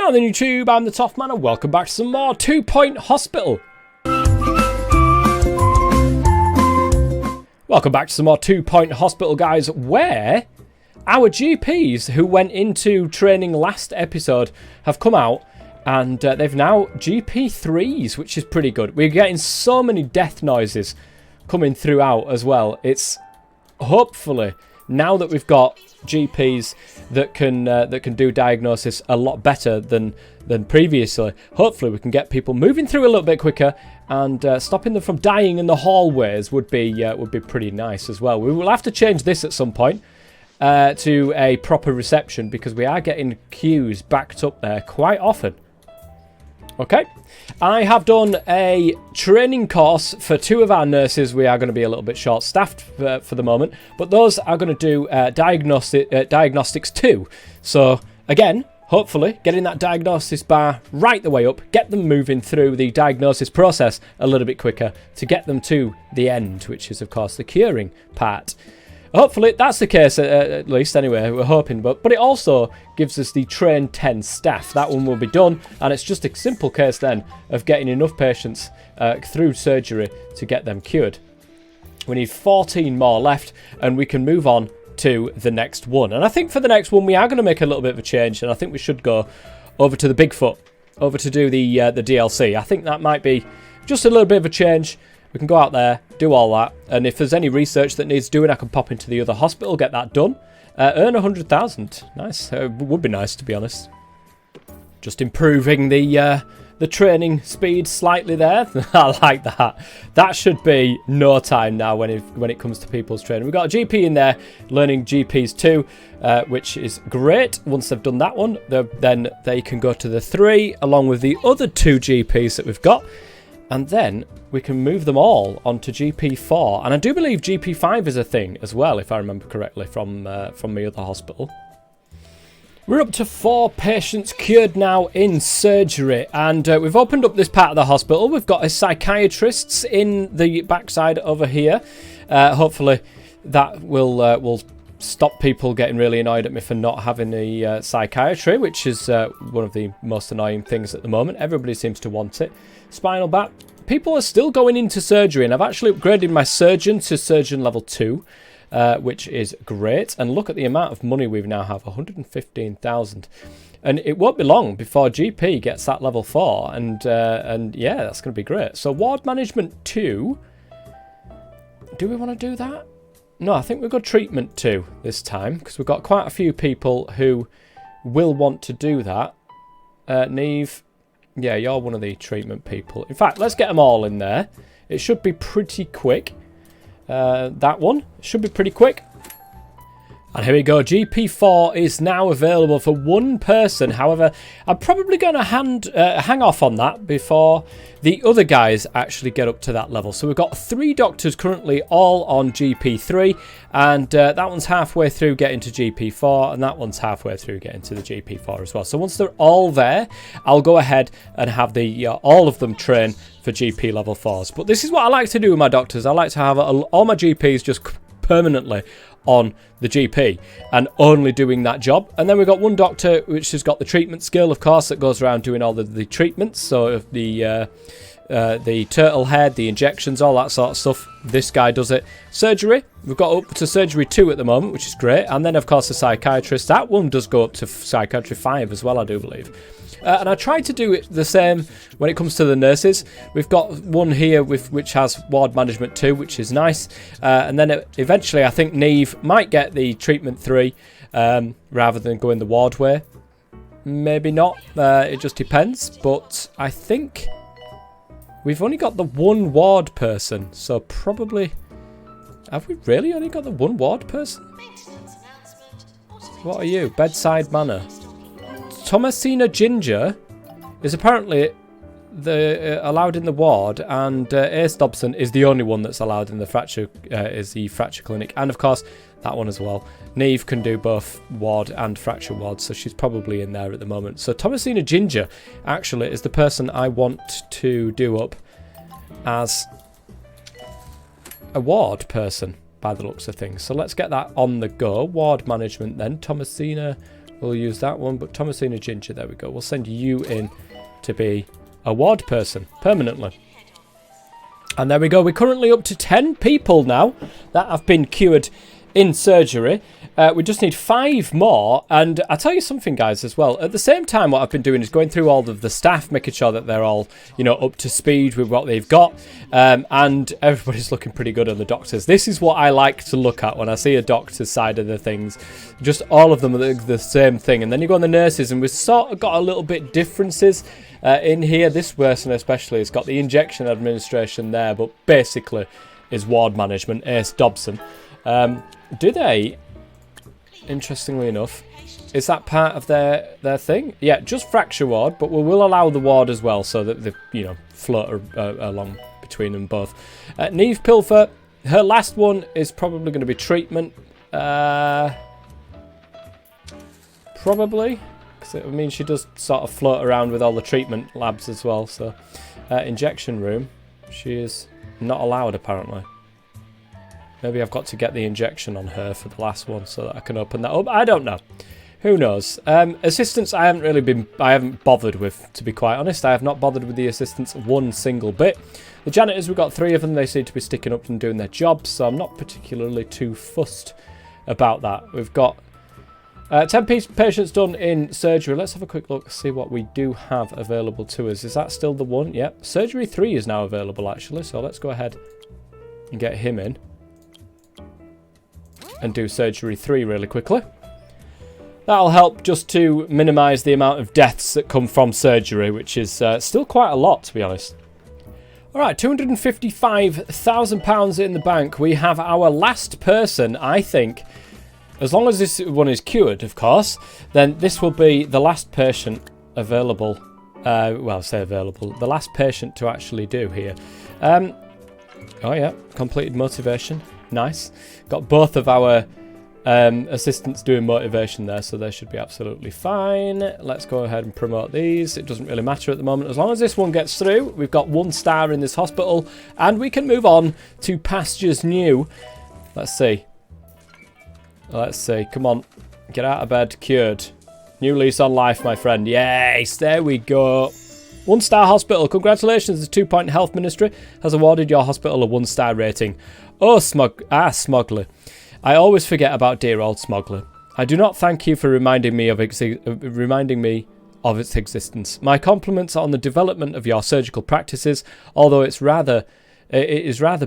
Now then YouTube, I'm the Toff Man and welcome back to some more 2 Point Hospital. Welcome back to some more 2 Point Hospital, guys, where our GPs who went into training last episode have come out and they've now GP3s, which is pretty good. We're getting so many death noises coming throughout as well. It's hopefully, now that we've got GPs that can do diagnosis a lot better than previously, hopefully we can get people moving through a little bit quicker and stopping them from dying in the hallways would be pretty nice as well. We will have to change this at some point to a proper reception because we are getting queues backed up there quite often. Okay, I have done a training course for 2 of our nurses. We are going to be a little bit short-staffed for the moment, but those are going to do diagnostics too. So again, hopefully getting that diagnosis bar right the way up, get them moving through the diagnosis process a little bit quicker to get them to the end, which is of course the curing part. Hopefully that's the case at least anyway, we're hoping, but it also gives us the train 10 staff. That one will be done, and it's just a simple case then of getting enough patients through surgery to get them cured. We need 14 more left and we can move on to the next one. And I think for the next one we are going to make a little bit of a change, and I think we should go over to the Bigfoot, over to do the DLC. I think that might be just a little bit of a change. We can go out there, do all that, and if there's any research that needs doing, I can pop into the other hospital, get that done. Earn 100,000. Nice. Would be nice, to be honest. Just improving the training speed slightly there. I like that. That should be no time now when it comes to people's training. We've got a GP in there learning GPs too, which is great. Once they've done that one, then they can go to the 3 along with the other 2 GPs that we've got. And then we can move them all onto GP4. And I do believe GP5 is a thing as well, if I remember correctly, from the other hospital. We're up to 4 patients cured now in surgery. And we've opened up this part of the hospital. We've got a psychiatrist in the backside over here. Hopefully that will stop people getting really annoyed at me for not having a psychiatry, which is one of the most annoying things at the moment. Everybody seems to want it. Spinal bat. People are still going into surgery, and I've actually upgraded my surgeon to surgeon level 2, which is great. And look at the amount of money we now have, 115,000. And it won't be long before GP gets that level 4, and yeah, that's going to be great. So ward management 2. Do we want to do that? No, I think we've got treatment 2 this time, because we've got quite a few people who will want to do that. Neve. Yeah, you're one of the treatment people. In fact, let's get them all in there. It should be pretty quick. That one should be pretty quick. And here we go. GP4 is now available for 1 person. However, I'm probably going to hang off on that before the other guys actually get up to that level. So we've got 3 doctors currently all on GP3. And that one's halfway through getting to GP4. And that one's halfway through getting to the GP4 as well. So once they're all there, I'll go ahead and have all of them train for GP level 4s. But this is what I like to do with my doctors. I like to have all my GPs just permanently on the GP and only doing that job. And then we've got 1 doctor which has got the treatment skill, of course, that goes around doing all the treatments. So the turtle head, the injections, all that sort of stuff. This guy does it. Surgery, we've got up to surgery 2 at the moment, which is great. And then of course the psychiatrist, that one does go up to psychiatry 5 as well, I do believe. And I try to do it the same when it comes to the nurses. We've got one here which has ward management 2, which is nice. And then eventually I think Neve might get the treatment 3 rather than going the ward way. Maybe not. It just depends. But I think we've only got the 1 ward person. So probably... Have we really only got the 1 ward person? What are you? Bedside manner. Thomasina Ginger is apparently allowed in the ward, and Ace Dobson is the only one that's allowed in the fracture clinic, and of course that one as well. Neve can do both ward and fracture ward, so she's probably in there at the moment. So Thomasina Ginger actually is the person I want to do up as a ward person by the looks of things. So let's get that on the go. Ward management then. Thomasina We'll use that one. But Thomasina Ginger, there we go. We'll send you in to be a ward person permanently. And there we go. We're currently up to 10 people now that have been cured in surgery. We just need 5 more. And I'll tell you something, guys, as well. At the same time, what I've been doing is going through all of the staff, making sure that they're all, you know, up to speed with what they've got. And everybody's looking pretty good on the doctors. This is what I like to look at when I see a doctor's side of the things. Just all of them are the same thing. And then you go on the nurses, and we've sort of got a little bit differences in here. This person especially has got the injection administration there, but basically is ward management. Ace Dobson. Do they, interestingly enough, is that part of their thing? Yeah, just fracture ward, but we will allow the ward as well, so that they, you know, float along between them both. Neve Pilfer, her last one is probably going to be treatment. Probably, because I mean she does sort of float around with all the treatment labs as well. So, injection room, she is not allowed apparently. Maybe I've got to get the injection on her for the last one so that I can open that up. I don't know. Who knows? Assistants I haven't bothered with, to be quite honest. I have not bothered with the assistants one single bit. The janitors, we've got 3 of them. They seem to be sticking up and doing their jobs, so I'm not particularly too fussed about that. We've got 10 patients done in surgery. Let's have a quick look, see what we do have available to us. Is that still the one? Yep. Surgery 3 is now available, actually, so let's go ahead and get him in and do surgery 3 really quickly. That'll help just to minimise the amount of deaths that come from surgery, which is still quite a lot, to be honest. Alright, £255,000 in the bank. We have our last person, I think. As long as this one is cured, of course, then this will be the last patient available. Well, I say available. The last patient to actually do here. Oh yeah, completed motivation. Nice. Got both of our assistants doing motivation there, so they should be absolutely fine. Let's go ahead and promote these. It doesn't really matter at the moment. As long as this one gets through, we've got 1 star in this hospital, and we can move on to pastures new. Let's see. Let's see. Come on. Get out of bed. Cured. New lease on life, my friend. Yes, there we go. 1-star hospital. Congratulations. The 2 Point Health Ministry has awarded your hospital a 1-star rating. Oh, Smogler. I always forget about dear old Smogler. I do not thank you for reminding me of its existence. My compliments on the development of your surgical practices, although it is rather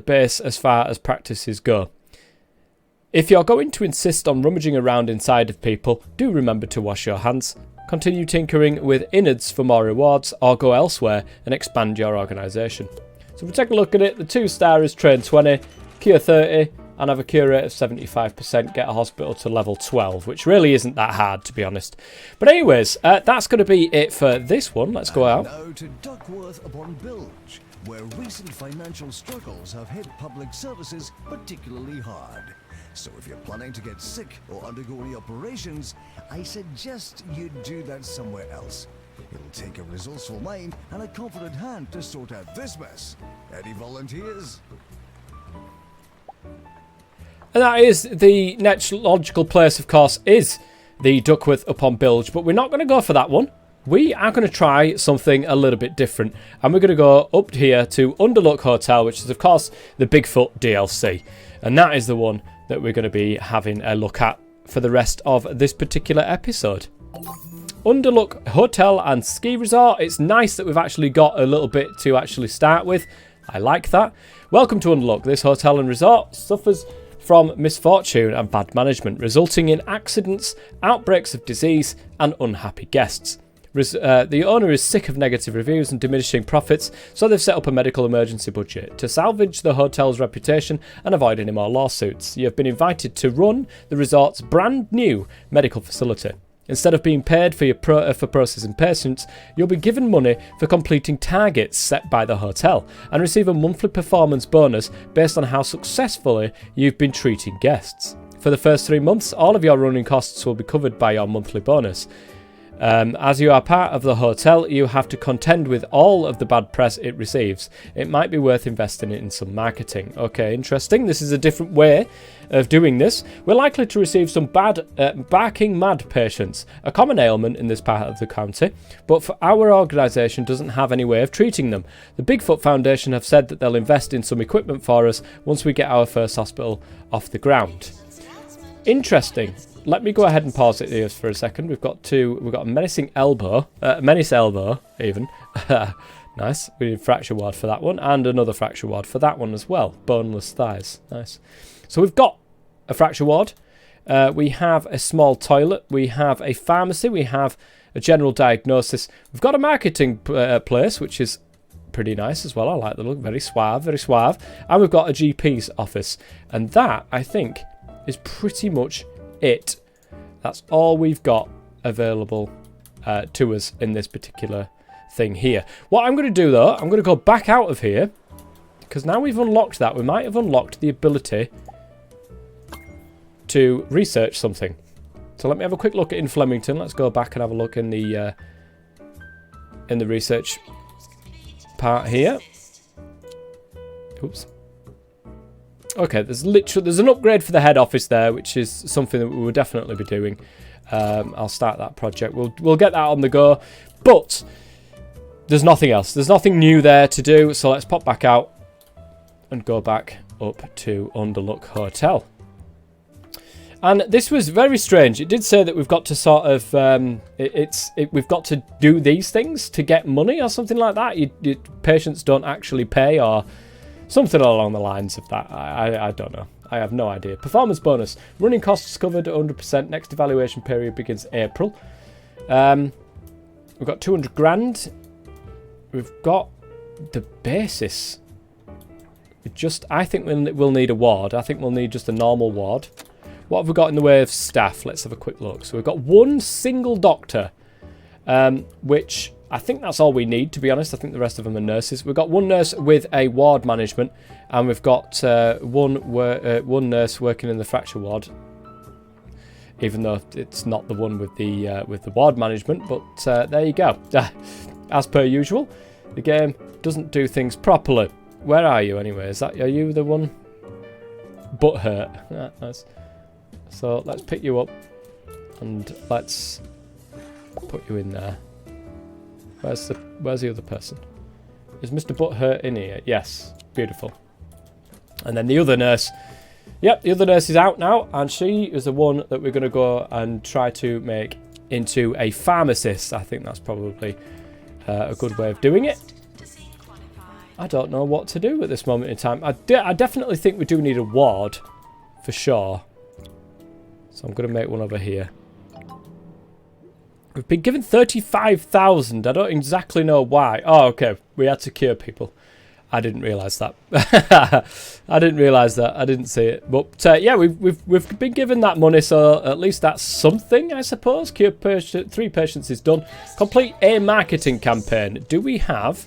base as far as practices go. If you're going to insist on rummaging around inside of people, do remember to wash your hands. Continue tinkering with innards for more rewards, or go elsewhere and expand your organisation. So if we take a look at it, the 2-star is train 20, cure 30, and have a cure rate of 75%, get a hospital to level 12, which really isn't that hard, to be honest. But anyways, that's going to be it for this one. Let's go out. Now to Duckworth-upon-Bilge, where recent financial struggles have hit public services particularly hard. So if you're planning to get sick or undergo any operations, I suggest you do that somewhere else. It'll take a resourceful mind and a confident hand to sort out this mess. Any volunteers? And that is the next logical place, of course, is the Duckworth-upon-Bilge. But we're not going to go for that one. We are going to try something a little bit different. And we're going to go up here to Underlook Hotel, which is, of course, the Bigfoot DLC. And that is the one that we're going to be having a look at for the rest of this particular episode. Underlook Hotel and Ski Resort. It's nice that we've actually got a little bit to actually start with. I like that. Welcome to Underlook. This hotel and resort suffers from misfortune and bad management, resulting in accidents, outbreaks of disease, and unhappy guests. The owner is sick of negative reviews and diminishing profits, so they've set up a medical emergency budget to salvage the hotel's reputation and avoid any more lawsuits. You have been invited to run the resort's brand new medical facility. Instead of being paid for for processing patients, you'll be given money for completing targets set by the hotel and receive a monthly performance bonus based on how successfully you've been treating guests. For the first 3 months, all of your running costs will be covered by your monthly bonus. As you are part of the hotel, you have to contend with all of the bad press it receives. It might be worth investing in some marketing. Okay, interesting. This is a different way of doing this. We're likely to receive some bad barking mad patients, a common ailment in this part of the county, but for our organisation doesn't have any way of treating them. The Bigfoot Foundation have said that they'll invest in some equipment for us once we get our first hospital off the ground. Interesting. Let me go ahead and pause it here for a second. We've got a menacing elbow, menace elbow even. Nice. We need a fracture ward for that one, and another fracture ward for that one as well. Boneless thighs. Nice. So we've got a fracture ward. We have a small toilet. We have a pharmacy. We have a general diagnosis. We've got a marketing place, which is pretty nice as well. I like the look. Very suave, very suave. And we've got a GP's office. And that, I think, is pretty much it. That's all we've got available to us in this particular thing here. What I'm going to do though, I'm going to go back out of here, because now we've unlocked that, we might have unlocked the ability to research something. So let me have a quick look in Flemington. Let's go back and have a look in the research part here. Oops. Okay, there's an upgrade for the head office there, which is something that we will definitely be doing. I'll start that project. We'll get that on the go, but there's nothing else. There's nothing new there to do, so let's pop back out and go back up to Underlook Hotel. And this was very strange. It did say that we've got to sort of we've got to do these things to get money or something like that. Patients don't actually pay or something along the lines of that. I don't know. I have no idea. Performance bonus. Running costs covered 100%. Next evaluation period begins April. We've got 200 grand. We've got the basis. I think we'll need a ward. I think we'll need just a normal ward. What have we got in the way of staff? Let's have a quick look. So we've got one single doctor, which I think that's all we need, to be honest. I think the rest of them are nurses. We've got one nurse with a ward management, and we've got one nurse working in the fracture ward, even though it's not the one with the ward management. But there you go. As per usual, the game doesn't do things properly. Where are you anyway? Are you the one? Butt hurt. Yeah, nice. So let's pick you up and let's put you in there. Where's the other person? Is Mr. Butthurt in here? Yes. Beautiful. And then the other nurse. Yep, the other nurse is out now, and she is the one that we're going to go and try to make into a pharmacist. I think that's probably a good way of doing it. I don't know what to do at this moment in time. I definitely think we do need a ward, for sure. So I'm going to make one over here. We've been given 35,000. I don't exactly know why. Oh, okay. We had to cure people. I didn't realise that. I didn't realise that. I didn't see it. But yeah, we've been given that money, so at least that's something, I suppose. Cure 3 patients is done. Complete a marketing campaign. Do we have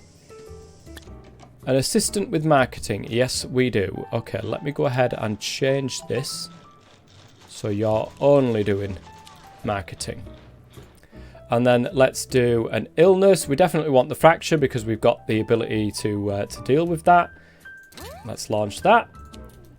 an assistant with marketing? Yes, we do. Okay, let me go ahead and change this. So you're only doing marketing. And then let's do an illness. We definitely want the fracture because we've got the ability to deal with that. Let's launch that.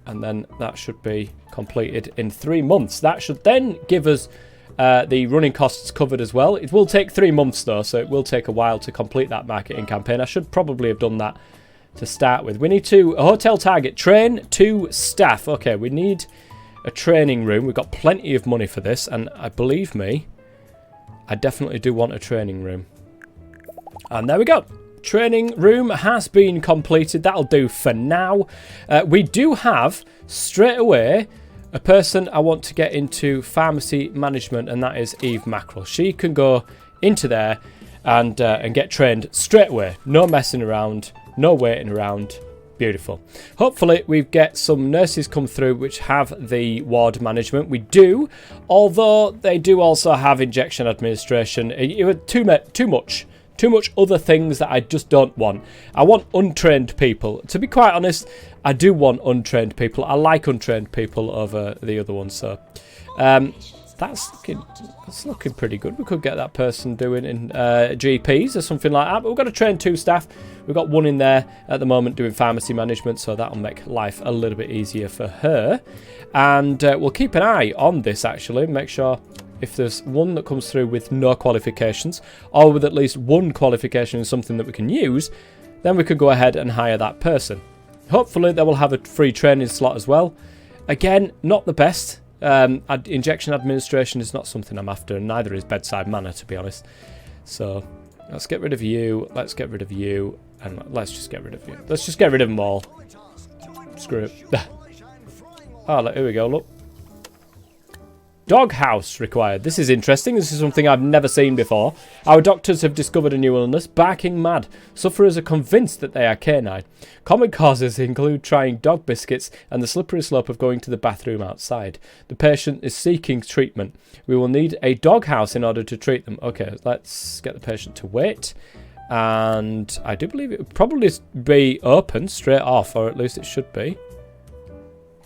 And then that should be completed in 3 months. That should then give us the running costs covered as well. It will take 3 months though, so it will take a while to complete that marketing campaign. I should probably have done that to start with. We need a hotel target. Train 2 staff. Okay, we need a training room. We've got plenty of money for this, and believe me, I definitely do want a training room. And there we go. Training room has been completed. That'll do for now. We do have, straight away, a person I want to get into pharmacy management, and that is Eve Mackerel. She can go into there and get trained straight away. No messing around, no waiting around. Beautiful. Hopefully we get some nurses come through which have the ward management. We do, although they do also have injection administration. Too much other things that I just don't want. I want untrained people. To be quite honest, I do want untrained people. I like untrained people over the other ones. So that's looking pretty good. We could get that person doing in GPs or something like that. But we've got to train 2 staff. We've got 1 in there at the moment doing pharmacy management, so that'll make life a little bit easier for her. And we'll keep an eye on this, actually. Make sure if there's one that comes through with no qualifications, or with at least 1 qualification in something that we can use, then we could go ahead and hire that person. Hopefully they will have a free training slot as well. Again, not the best. Injection administration is not something I'm after, and neither is bedside manner, to be honest. So let's get rid of you. Let's get rid of you. And let's just get rid of you. Let's just get rid of them all. Screw it. Oh, look, here we go, look. Doghouse required. This is interesting. This is something I've never seen before. Our doctors have discovered a new illness, barking mad. Sufferers are convinced that they are canine. Common causes include trying dog biscuits and the slippery slope of going to the bathroom outside. The patient is seeking treatment. We will need a doghouse in order to treat them. Okay, let's get the patient to wait. And I do believe it would probably be open straight off, or at least it should be.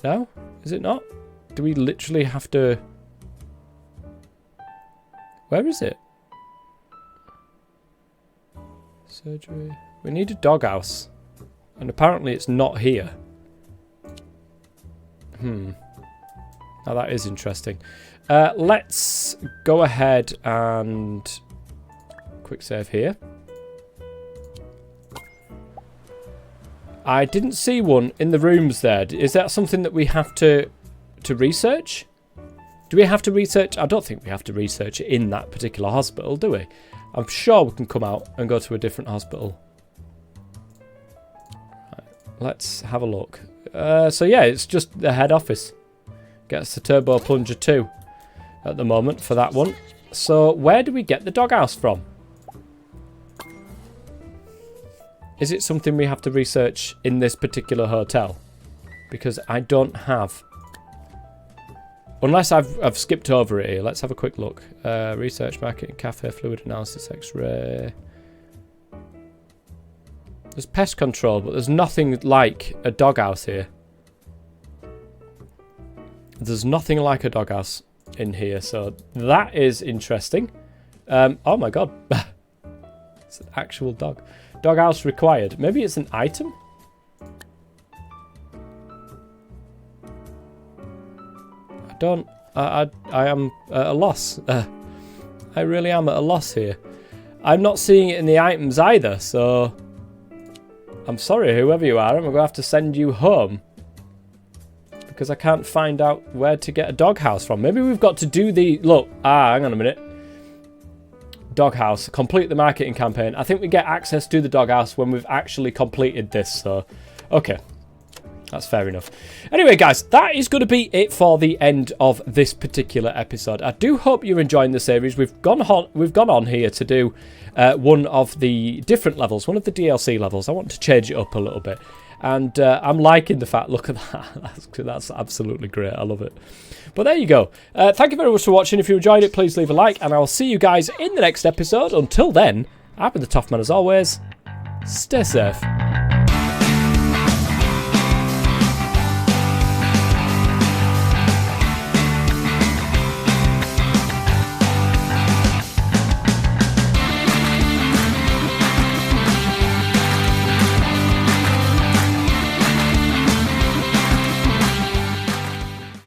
No? Is it not? Do we literally have to... Where is it? Surgery. We need a doghouse. And apparently it's not here. Now that is interesting. Let's go ahead and... Quick save here. I didn't see one in the rooms there. Is that something that we have to research? Do we have to research? I don't think we have to research it in that particular hospital, do we? I'm sure we can come out and go to a different hospital. Right, let's have a look. So yeah, it's just the head office. Gets the turbo plunger too at the moment for that one. So where do we get the doghouse from? Is it something we have to research in this particular hotel? Because I don't have... Unless I've skipped over it here. Let's have a quick look. Research, marketing, cafe, fluid analysis, x-ray. There's pest control, but there's nothing like a doghouse here. There's nothing like a doghouse in here, so that is interesting. Oh my god. It's an actual dog. Doghouse required. Maybe it's an item? I am at a loss. I really am at a loss here. I'm not seeing it in the items either, so I'm sorry, whoever you are. I'm going to have to send you home because I can't find out where to get a doghouse from. Maybe we've got to do the... Look, hang on a minute. Doghouse. Complete the marketing campaign. I think we get access to the doghouse when we've actually completed this, so... Okay. That's fair enough. Anyway, guys, that is going to be it for the end of this particular episode. I do hope you're enjoying the series. We've gone on here to do one of the different levels, one of the DLC levels. I want to change it up a little bit. And I'm liking the fact, look at that. That's absolutely great. I love it. But there you go. Thank you very much for watching. If you enjoyed it, please leave a like. And I'll see you guys in the next episode. Until then, I've been the Tough Man as always. Stay safe.